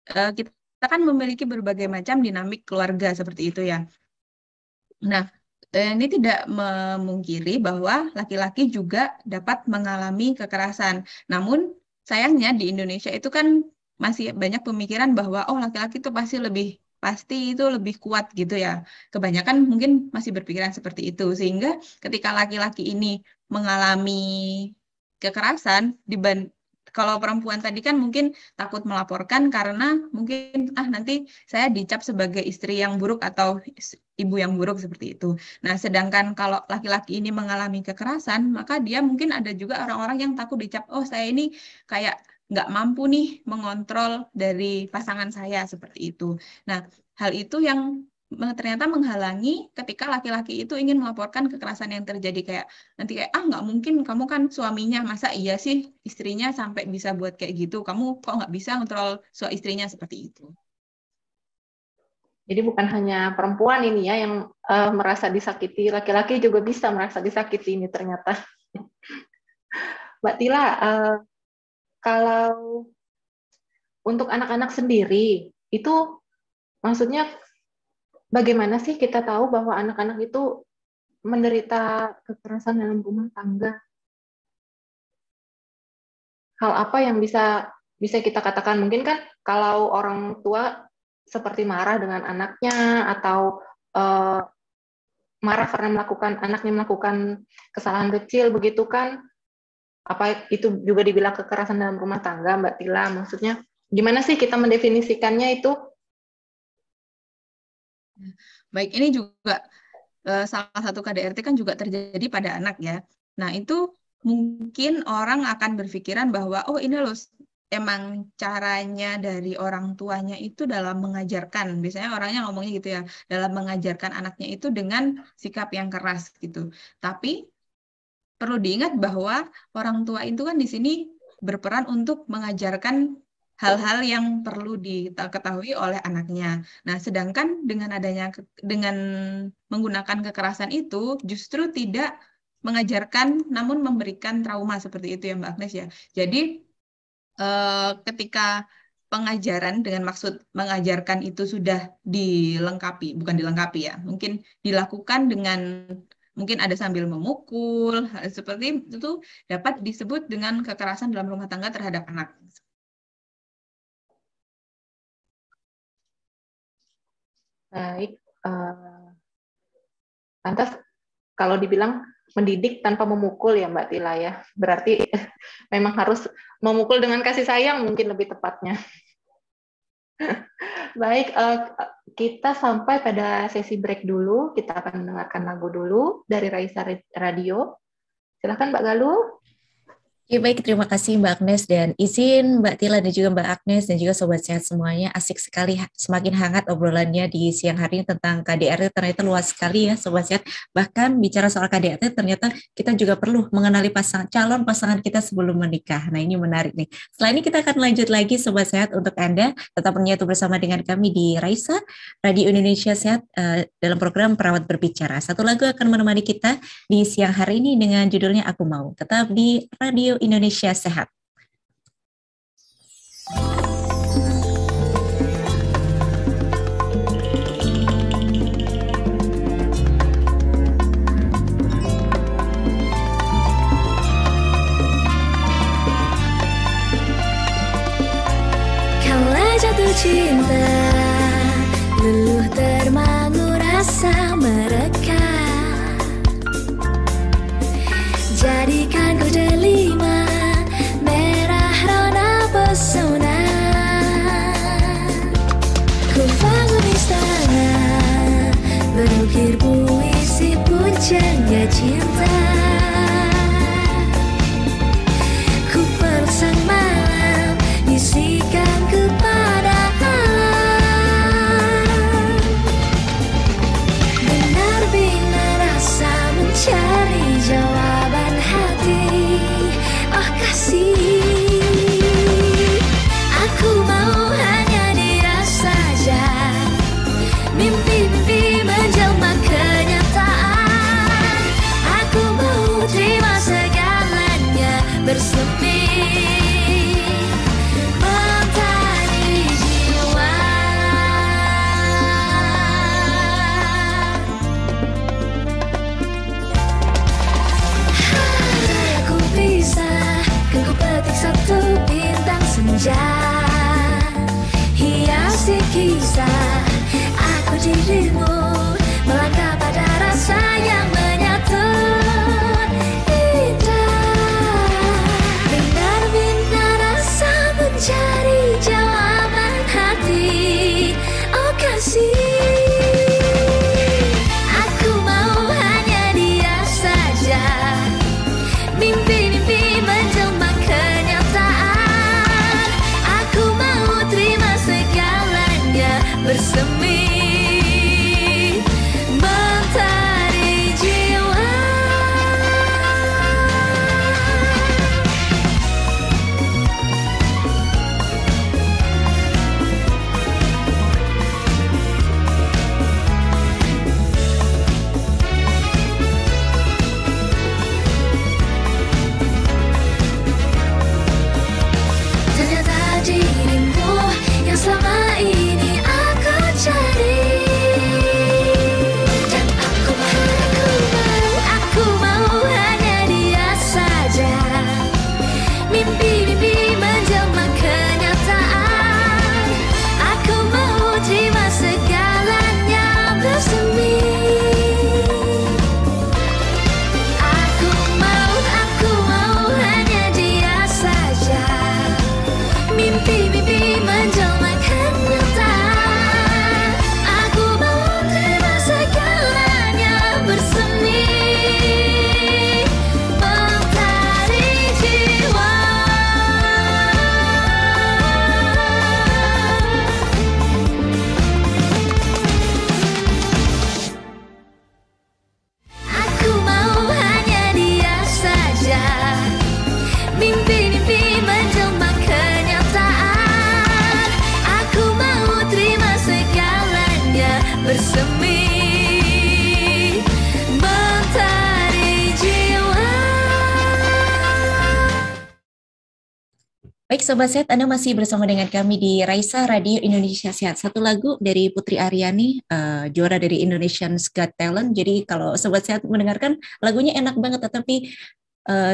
kita kan memiliki berbagai macam dinamik keluarga seperti itu ya. Nah, ini tidak memungkiri bahwa laki-laki juga dapat mengalami kekerasan. Namun, sayangnya di Indonesia itu kan masih banyak pemikiran bahwa laki-laki itu pasti itu lebih kuat gitu ya. Kebanyakan mungkin masih berpikiran seperti itu. Sehingga ketika laki-laki ini mengalami kekerasan, kalau perempuan tadi kan mungkin takut melaporkan karena mungkin nanti saya dicap sebagai istri yang buruk atau ibu yang buruk seperti itu. Nah, sedangkan kalau laki-laki ini mengalami kekerasan, maka dia mungkin ada juga orang-orang yang takut dicap, saya ini kayak nggak mampu nih mengontrol dari pasangan saya seperti itu. Nah, hal itu yang ternyata menghalangi ketika laki-laki itu ingin melaporkan kekerasan yang terjadi, kayak nanti kayak nggak mungkin, kamu kan suaminya, masa iya sih istrinya sampai bisa buat kayak gitu, kamu kok nggak bisa kontrol istrinya seperti itu. Jadi bukan hanya perempuan ini ya yang merasa disakiti, laki-laki juga bisa merasa disakiti ini ternyata. Mbak Tila, kalau untuk anak-anak sendiri itu maksudnya bagaimana sih kita tahu bahwa anak-anak itu menderita kekerasan dalam rumah tangga? Hal apa yang bisa kita katakan? Mungkin kan kalau orang tua seperti marah dengan anaknya atau marah karena anaknya melakukan kesalahan kecil begitu kan? Apa itu juga dibilang kekerasan dalam rumah tangga, Mbak Tila? Maksudnya gimana sih kita mendefinisikannya itu? Baik, ini juga salah satu KDRT kan juga terjadi pada anak ya. Nah, itu mungkin orang akan berpikiran bahwa ini loh emang caranya dari orang tuanya itu dalam mengajarkan, biasanya orangnya ngomongnya gitu ya, dalam mengajarkan anaknya itu dengan sikap yang keras gitu. Tapi perlu diingat bahwa orang tua itu kan di sini berperan untuk mengajarkan hal-hal yang perlu diketahui oleh anaknya. Nah, sedangkan dengan menggunakan kekerasan itu justru tidak mengajarkan, namun memberikan trauma seperti itu ya Mbak Agnes ya. Jadi ketika pengajaran dengan maksud mengajarkan itu sudah dilengkapi, bukan dilengkapi ya, mungkin dilakukan dengan mungkin ada sambil memukul, seperti itu dapat disebut dengan kekerasan dalam rumah tangga terhadap anak. Baik, lantas kalau dibilang mendidik tanpa memukul ya Mbak Tila ya, berarti memang harus memukul dengan kasih sayang mungkin lebih tepatnya. Baik, kita sampai pada sesi break dulu, kita akan mendengarkan lagu dulu dari Raisa Radio. Silakan Mbak Galuh. Oke, baik, terima kasih Mbak Agnes, dan izin Mbak Tila dan juga Mbak Agnes dan juga Sobat Sehat semuanya, asik sekali, semakin hangat obrolannya di siang hari ini tentang KDRT, ternyata luas sekali ya Sobat Sehat. Bahkan bicara soal KDRT ternyata kita juga perlu mengenali calon pasangan kita sebelum menikah. Nah, ini menarik nih. Setelah ini kita akan lanjut lagi Sobat Sehat, untuk Anda tetap menyatu bersama dengan kami di Raisa Radio Indonesia Sehat dalam program Perawat Berbicara. Satu lagu akan menemani kita di siang hari ini dengan judulnya Aku Mau. Tetap di Radio Indonesia Sehat. Kala jatuh cinta, luluh termangu rasa mereka. Jadikan ku delima, merah rona pesona. Ku bangun istana, berukir puisi puncanya cinta. Ku peluk sang malam, bisikan kepada alam. Benar-benar rasa mencari jawaban hati, mimpi-mimpi menjelma kenyataan. Aku mau terima segalanya bersemi mentari jiwa. Baik Sobat Sehat, Anda masih bersama dengan kami di Raisa Radio Indonesia Sehat. Satu lagu dari Putri Aryani, juara dari Indonesian's Got Talent. Jadi kalau Sobat Sehat mendengarkan lagunya enak banget, tetapi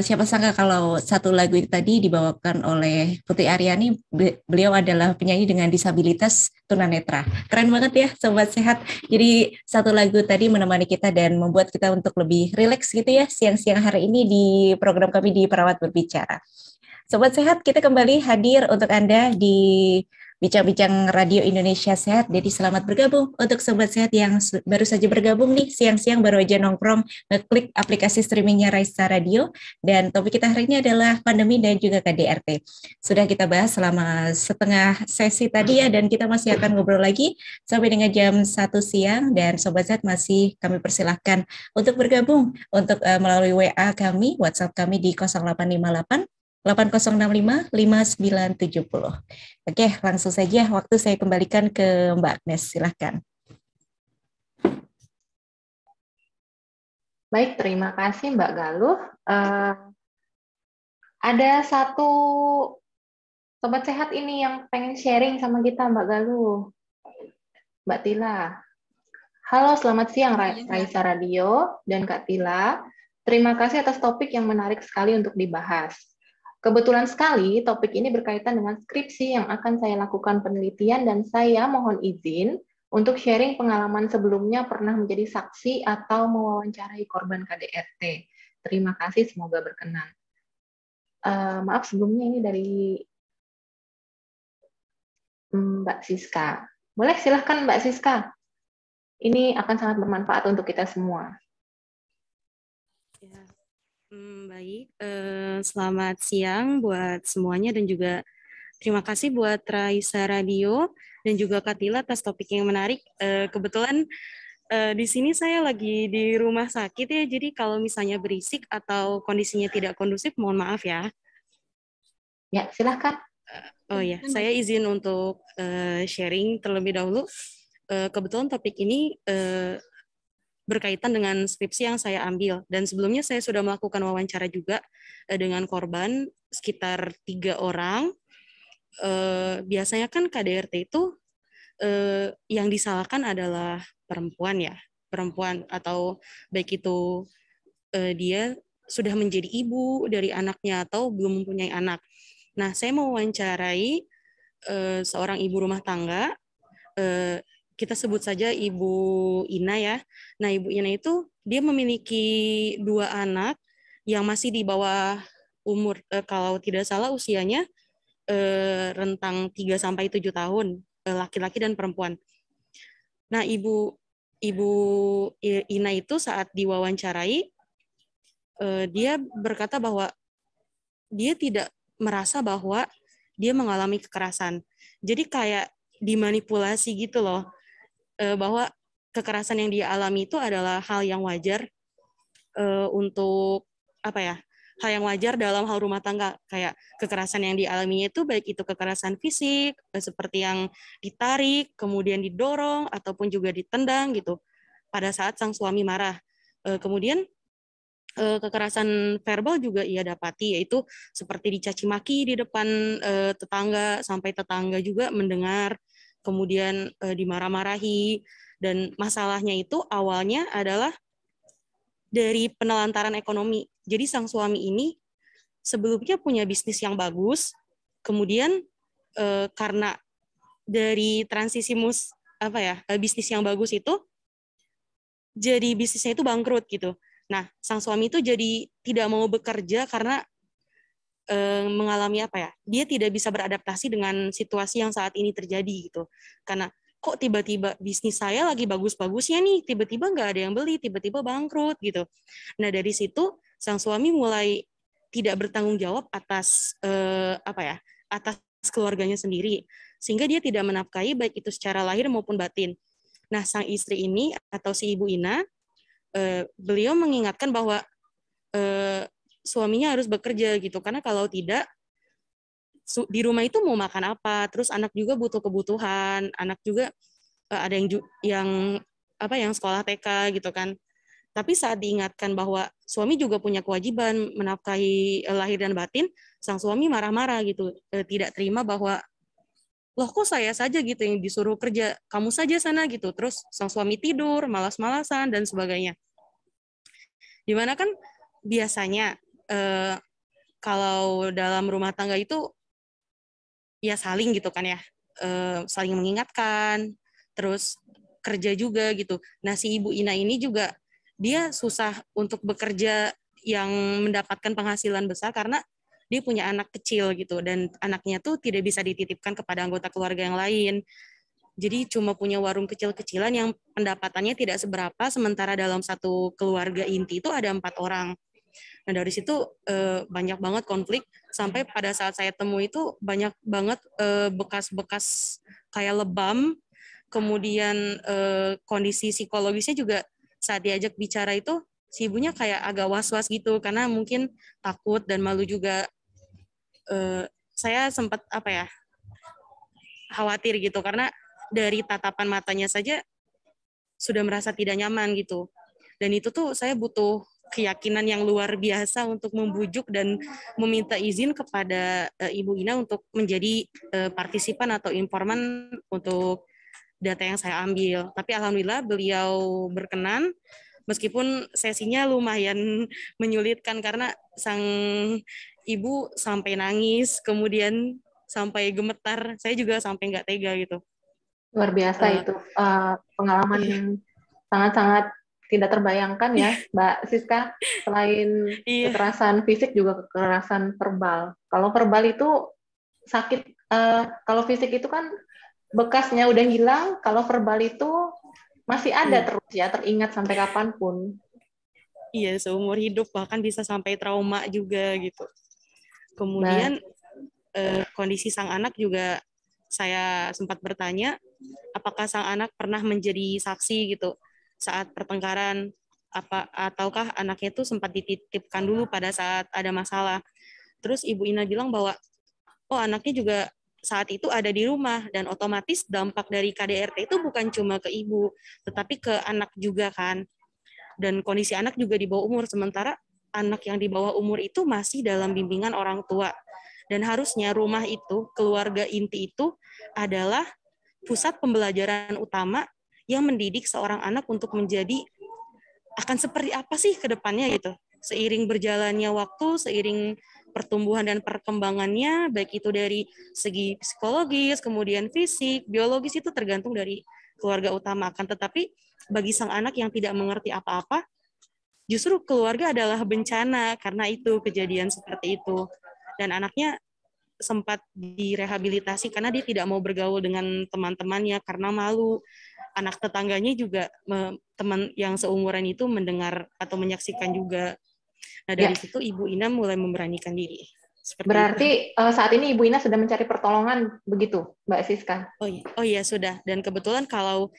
siapa sangka kalau satu lagu itu tadi dibawakan oleh Putri Aryani, beliau adalah penyanyi dengan disabilitas tunanetra. Keren banget ya Sobat Sehat. Jadi satu lagu tadi menemani kita dan membuat kita untuk lebih rileks gitu ya siang-siang hari ini di program kami di Perawat Berbicara. Sobat Sehat, kita kembali hadir untuk Anda di Bincang-Bincang Radio Indonesia Sehat. Jadi selamat bergabung untuk Sobat Sehat yang baru saja bergabung nih, siang-siang baru aja nongkrong, ngeklik aplikasi streamingnya Raisa Radio. Dan topik kita hari ini adalah pandemi dan juga KDRT. Sudah kita bahas selama setengah sesi tadi ya, dan kita masih akan ngobrol lagi sampai dengan jam 1 siang. Dan Sobat Sehat masih kami persilahkan untuk bergabung untuk melalui WA kami, WhatsApp kami di 0858 8065 5970. Oke, langsung saja waktu saya kembalikan ke Mbak Agnes, silahkan. Baik, terima kasih Mbak Galuh. Ada satu Sobat Sehat ini yang pengen sharing sama kita, Mbak Galuh. Mbak Tila. Halo, selamat siang Raisa Radio dan Kak Tila. Terima kasih atas topik yang menarik sekali untuk dibahas. Kebetulan sekali topik ini berkaitan dengan skripsi yang akan saya lakukan penelitian dan saya mohon izin untuk sharing pengalaman sebelumnya pernah menjadi saksi atau mewawancarai korban KDRT. Terima kasih, semoga berkenan. Maaf sebelumnya ini dari Mbak Siska. Boleh silahkan Mbak Siska. Ini akan sangat bermanfaat untuk kita semua. Ya. Baik, selamat siang buat semuanya dan juga terima kasih buat Raisa Radio dan juga Kak Tila atas topik yang menarik. Kebetulan di sini saya lagi di rumah sakit ya, jadi kalau misalnya berisik atau kondisinya tidak kondusif, mohon maaf ya. Ya, silahkan. Oh ya, saya izin untuk sharing terlebih dahulu. Kebetulan topik ini berkaitan dengan skripsi yang saya ambil. Dan sebelumnya saya sudah melakukan wawancara juga dengan korban sekitar 3 orang. Biasanya kan KDRT itu yang disalahkan adalah perempuan ya. Perempuan atau baik itu dia sudah menjadi ibu dari anaknya atau belum mempunyai anak. Nah, saya mau wawancarai seorang ibu rumah tangga, kita sebut saja Ibu Ina ya. Nah, Ibu Ina itu dia memiliki 2 anak yang masih di bawah umur, kalau tidak salah usianya rentang 3-7 tahun, laki-laki dan perempuan. Nah, Ibu Ina itu saat diwawancarai, dia berkata bahwa dia tidak merasa bahwa dia mengalami kekerasan. Jadi kayak dimanipulasi gitu loh. Bahwa kekerasan yang dia alami itu adalah hal yang wajar untuk hal yang wajar dalam hal rumah tangga, kayak kekerasan yang dialaminya itu baik itu kekerasan fisik seperti yang ditarik, kemudian didorong ataupun juga ditendang gitu pada saat sang suami marah. Kemudian kekerasan verbal juga ia dapati, yaitu seperti dicaci maki di depan tetangga sampai tetangga juga mendengar. Kemudian dimarah-marahi, dan masalahnya itu awalnya adalah dari penelantaran ekonomi. Jadi sang suami ini sebelumnya punya bisnis yang bagus, kemudian karena dari transisi bisnis yang bagus itu, jadi bisnisnya itu bangkrut gitu. Nah, sang suami itu jadi tidak mau bekerja karena mengalami dia tidak bisa beradaptasi dengan situasi yang saat ini terjadi gitu. Karena kok tiba-tiba bisnis saya lagi bagus-bagusnya nih, tiba-tiba nggak ada yang beli, tiba-tiba bangkrut gitu. Nah, dari situ sang suami mulai tidak bertanggung jawab atas atas keluarganya sendiri, sehingga dia tidak menafkahi baik itu secara lahir maupun batin. Nah, sang istri ini atau si Ibu Ina, beliau mengingatkan bahwa suaminya harus bekerja gitu, karena kalau tidak di rumah itu mau makan apa, terus anak juga butuh kebutuhan, anak juga ada yang sekolah TK gitu kan. Tapi saat diingatkan bahwa suami juga punya kewajiban menafkahi lahir dan batin, sang suami marah-marah gitu, tidak terima bahwa loh kok saya saja gitu yang disuruh kerja, kamu saja sana gitu. Terus sang suami tidur, malas-malasan dan sebagainya. Dimana kan biasanya kalau dalam rumah tangga itu ya saling gitu kan ya, saling mengingatkan, terus kerja juga gitu. Nah si Ibu Ina ini juga dia susah untuk bekerja yang mendapatkan penghasilan besar karena dia punya anak kecil gitu, dan anaknya tuh tidak bisa dititipkan kepada anggota keluarga yang lain. Jadi cuma punya warung kecil-kecilan yang pendapatannya tidak seberapa, sementara dalam satu keluarga inti itu ada 4 orang. Nah dari situ banyak banget konflik, sampai pada saat saya temui itu banyak banget bekas-bekas kayak lebam, kemudian kondisi psikologisnya juga saat diajak bicara itu si ibunya kayak agak was-was gitu, karena mungkin takut dan malu juga. Saya sempat khawatir gitu, karena dari tatapan matanya saja sudah merasa tidak nyaman gitu. Dan itu tuh saya butuh keyakinan yang luar biasa untuk membujuk dan meminta izin kepada Ibu Ina untuk menjadi partisipan atau informan untuk data yang saya ambil. Tapi alhamdulillah beliau berkenan, meskipun sesinya lumayan menyulitkan karena sang ibu sampai nangis, kemudian sampai gemetar. Saya juga sampai nggak tega gitu. Luar biasa itu pengalaman yang sangat-sangat tidak terbayangkan ya, Mbak Siska. Selain kekerasan fisik juga kekerasan verbal. Kalau verbal itu sakit, kalau fisik itu kan bekasnya udah hilang, kalau verbal itu masih ada terus ya, teringat sampai kapanpun. Iya, seumur hidup, bahkan bisa sampai trauma juga gitu. Kemudian kondisi sang anak juga saya sempat bertanya, apakah sang anak pernah menjadi saksi gitu saat pertengkaran, ataukah anaknya itu sempat dititipkan dulu pada saat ada masalah. Terus Ibu Ina bilang bahwa anaknya juga saat itu ada di rumah, dan otomatis dampak dari KDRT itu bukan cuma ke ibu, tetapi ke anak juga kan. Dan kondisi anak juga di bawah umur, sementara anak yang di bawah umur itu masih dalam bimbingan orang tua. Dan harusnya rumah itu, keluarga inti itu adalah pusat pembelajaran utama yang mendidik seorang anak untuk menjadi akan seperti apa sih ke depannya gitu. Seiring berjalannya waktu, seiring pertumbuhan dan perkembangannya, baik itu dari segi psikologis, kemudian fisik, biologis, itu tergantung dari keluarga utama. Akan tetapi bagi sang anak yang tidak mengerti apa-apa, justru keluarga adalah bencana karena itu kejadian seperti itu. Dan anaknya sempat direhabilitasi karena dia tidak mau bergaul dengan teman-temannya karena malu. Anak tetangganya juga, teman yang seumuran itu, mendengar atau menyaksikan juga. Nah dari situ Ibu Ina mulai memberanikan diri. Berarti saat ini Ibu Ina sudah mencari pertolongan, begitu Mbak Siska? Oh iya sudah. Dan kebetulan kalau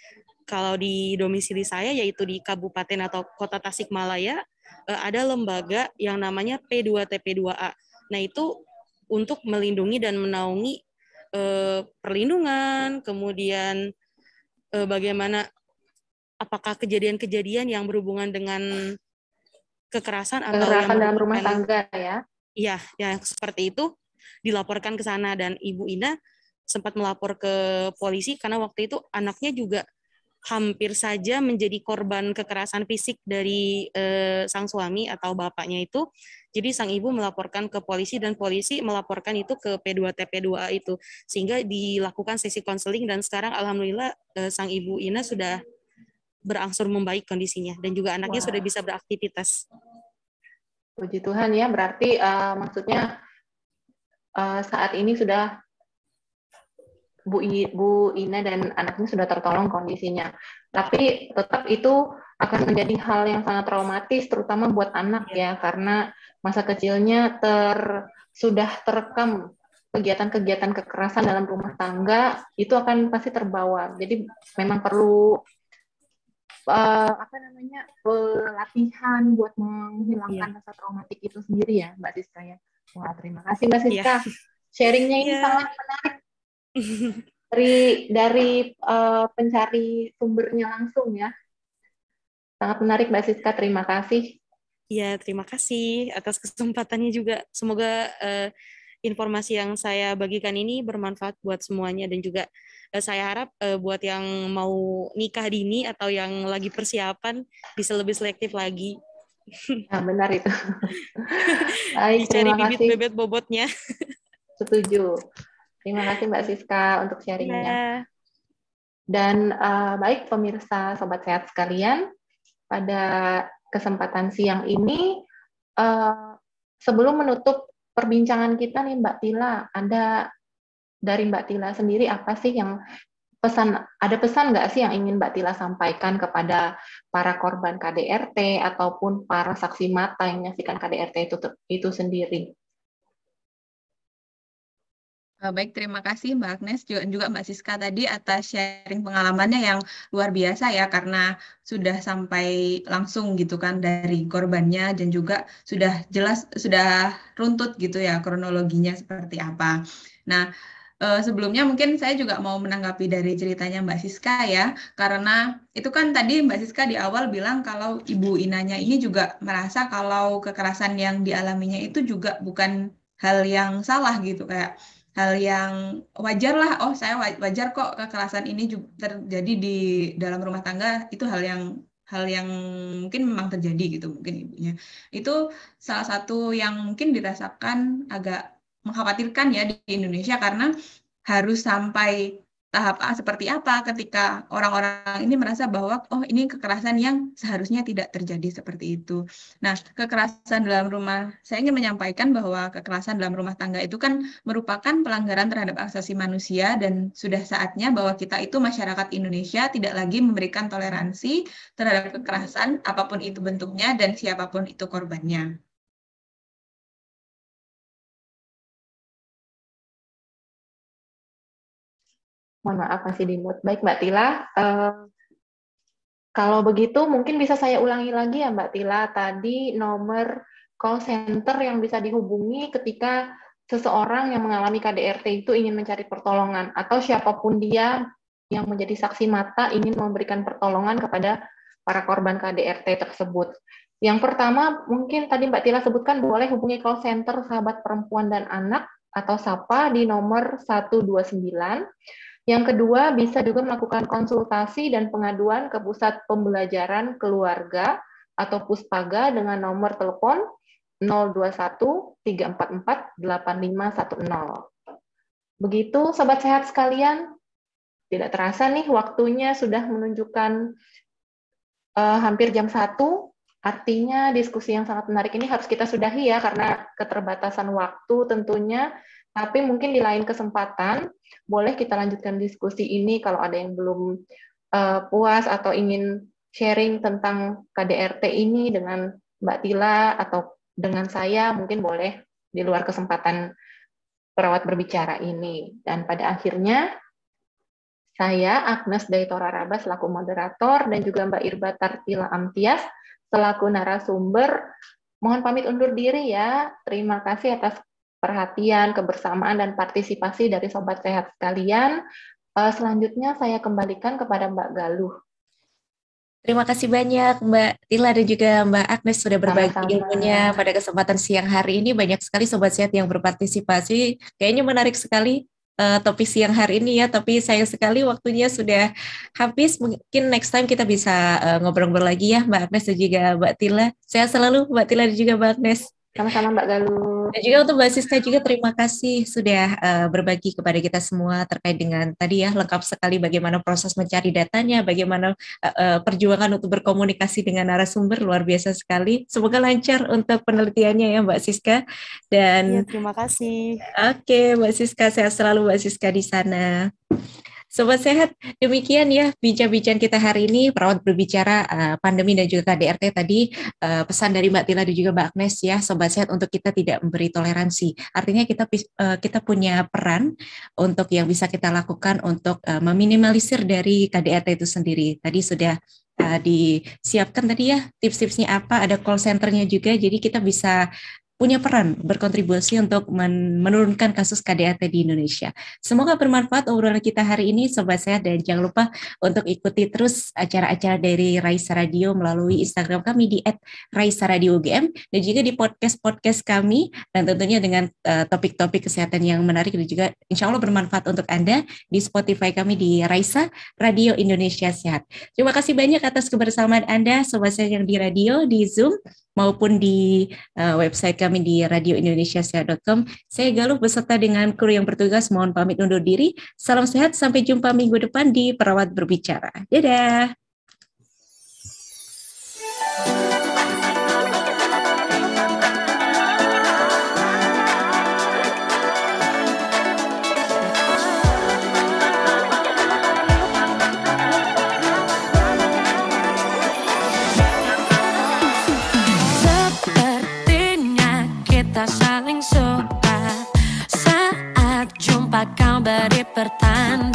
di domisili saya, yaitu di Kabupaten atau Kota Tasikmalaya, ada lembaga yang namanya P2TP2A. Nah itu untuk melindungi dan menaungi perlindungan, kemudian bagaimana apakah kejadian-kejadian yang berhubungan dengan kekerasan atau yang dalam rumah tangga ya? Iya, yang seperti itu dilaporkan ke sana, dan Ibu Ina sempat melapor ke polisi karena waktu itu anaknya juga hampir saja menjadi korban kekerasan fisik dari sang suami atau bapaknya itu. Jadi sang ibu melaporkan ke polisi dan polisi melaporkan itu ke P2TP2A itu, sehingga dilakukan sesi konseling, dan sekarang alhamdulillah sang Ibu Ina sudah berangsur membaik kondisinya dan juga anaknya sudah bisa beraktivitas. Puji Tuhan ya, berarti maksudnya saat ini sudah Bu Ina dan anaknya sudah tertolong kondisinya. Tapi tetap itu akan menjadi hal yang sangat traumatis, terutama buat anak ya, karena masa kecilnya sudah terekam kegiatan-kegiatan kekerasan dalam rumah tangga, itu akan pasti terbawa. Jadi memang perlu pelatihan buat menghilangkan rasa traumatik itu sendiri ya, Mbak Siska ya. Wah, terima kasih Mbak Siska. Sharingnya ini sangat menarik dari pencari sumbernya langsung ya. Sangat menarik Mbak Siska, terima kasih. Ya, terima kasih atas kesempatannya juga. Semoga informasi yang saya bagikan ini bermanfaat buat semuanya, dan juga saya harap buat yang mau nikah dini atau yang lagi persiapan bisa lebih selektif lagi. Nah, benar itu. Baik, Dicari terima bibit kasih. bebet bobotnya. Setuju. Terima kasih Mbak Siska untuk sharingnya. Ya. Dan baik pemirsa Sobat Sehat sekalian, pada kesempatan siang ini, sebelum menutup perbincangan kita nih Mbak Tila, ada dari Mbak Tila sendiri apa sih yang ada pesan nggak sih yang ingin Mbak Tila sampaikan kepada para korban KDRT ataupun para saksi mata yang menyaksikan KDRT itu sendiri? Baik, terima kasih Mbak Agnes juga Mbak Siska tadi atas sharing pengalamannya yang luar biasa ya, karena sudah sampai langsung gitu kan dari korbannya, dan juga sudah jelas, sudah runtut gitu ya kronologinya seperti apa. Nah, sebelumnya mungkin saya juga mau menanggapi dari ceritanya Mbak Siska ya, karena itu kan tadi Mbak Siska di awal bilang kalau Ibu Inanya ini juga merasa kalau kekerasan yang dialaminya itu juga bukan hal yang salah gitu, kayak hal yang wajar lah, oh saya wajar kok kekerasan ini juga terjadi di dalam rumah tangga, itu hal yang mungkin memang terjadi gitu, mungkin ibunya. Itu salah satu yang mungkin dirasakan agak mengkhawatirkan ya di Indonesia, karena harus sampai tahap seperti apa ketika orang-orang ini merasa bahwa oh ini kekerasan yang seharusnya tidak terjadi seperti itu. Nah, kekerasan dalam rumah, saya ingin menyampaikan bahwa kekerasan dalam rumah tangga itu kan merupakan pelanggaran terhadap hak asasi manusia, dan sudah saatnya bahwa kita itu masyarakat Indonesia tidak lagi memberikan toleransi terhadap kekerasan apapun itu bentuknya dan siapapun itu korbannya. Mohon maaf masih di mute. Baik Mbak Tila, kalau begitu mungkin bisa saya ulangi lagi ya Mbak Tila, tadi nomor call center yang bisa dihubungi ketika seseorang yang mengalami KDRT itu ingin mencari pertolongan, atau siapapun dia yang menjadi saksi mata ingin memberikan pertolongan kepada para korban KDRT tersebut. Yang pertama, mungkin tadi Mbak Tila sebutkan boleh hubungi call center Sahabat Perempuan dan Anak atau SAPA di nomor 129. Yang kedua, bisa juga melakukan konsultasi dan pengaduan ke Pusat Pembelajaran Keluarga atau Puspaga dengan nomor telepon 021 344 8510. Begitu Sobat Sehat sekalian, tidak terasa nih waktunya sudah menunjukkan hampir jam 1, artinya diskusi yang sangat menarik ini harus kita sudahi ya, karena keterbatasan waktu tentunya. Tapi mungkin di lain kesempatan, boleh kita lanjutkan diskusi ini kalau ada yang belum puas atau ingin sharing tentang KDRT ini dengan Mbak Tila atau dengan saya, mungkin boleh di luar kesempatan perawat berbicara ini. Dan pada akhirnya, saya, Agnes Daitora Raba, selaku moderator, dan juga Mbak Irba Tartila Amtias, selaku narasumber, mohon pamit undur diri ya. Terima kasih atas perhatian, kebersamaan, dan partisipasi dari Sobat Sehat sekalian. Selanjutnya saya kembalikan kepada Mbak Galuh. Terima kasih banyak Mbak Tila dan juga Mbak Agnes sudah berbagi ilmunya pada kesempatan siang hari ini. Banyak sekali Sobat Sehat yang berpartisipasi. Kayaknya menarik sekali topik siang hari ini ya, tapi sayang sekali waktunya sudah habis. Mungkin next time kita bisa ngobrol-ngobrol lagi ya Mbak Agnes dan juga Mbak Tila. Sehat selalu Mbak Tila dan juga Mbak Agnes. Sama-sama Mbak Galuh. Dan juga untuk Mbak Siska juga terima kasih sudah berbagi kepada kita semua terkait dengan tadi ya, lengkap sekali bagaimana proses mencari datanya, bagaimana perjuangan untuk berkomunikasi dengan narasumber, luar biasa sekali. Semoga lancar untuk penelitiannya ya Mbak Siska. Dan ya, terima kasih. Oke, Mbak Siska, sehat selalu Mbak Siska di sana. Sobat Sehat, demikian ya bincang-bincang kita hari ini, perawat berbicara pandemi dan juga KDRT tadi, pesan dari Mbak Tila dan juga Mbak Agnes ya, Sobat Sehat, untuk kita tidak memberi toleransi. Artinya kita punya peran untuk yang bisa kita lakukan untuk meminimalisir dari KDRT itu sendiri. Tadi sudah disiapkan tadi ya tips-tipsnya apa, ada call centernya juga, jadi kita bisa punya peran berkontribusi untuk menurunkan kasus KDRT di Indonesia. Semoga bermanfaat obrolan kita hari ini Sobat Sehat, dan jangan lupa untuk ikuti terus acara-acara dari Raisa Radio melalui Instagram kami di @raisaradiogm dan juga di podcast-podcast kami, dan tentunya dengan topik-topik kesehatan yang menarik dan juga insya Allah bermanfaat untuk Anda di Spotify kami di Raisa Radio Indonesia Sehat. Terima kasih banyak atas kebersamaan Anda Sobat Sehat yang di radio, di Zoom, maupun di website kami di radioindonesiasehat.com. Saya Galuh beserta dengan kru yang bertugas mohon pamit undur diri. Salam sehat, sampai jumpa minggu depan di Perawat Berbicara. Dadah. Kita saling suka saat jumpa kau beri pertanda.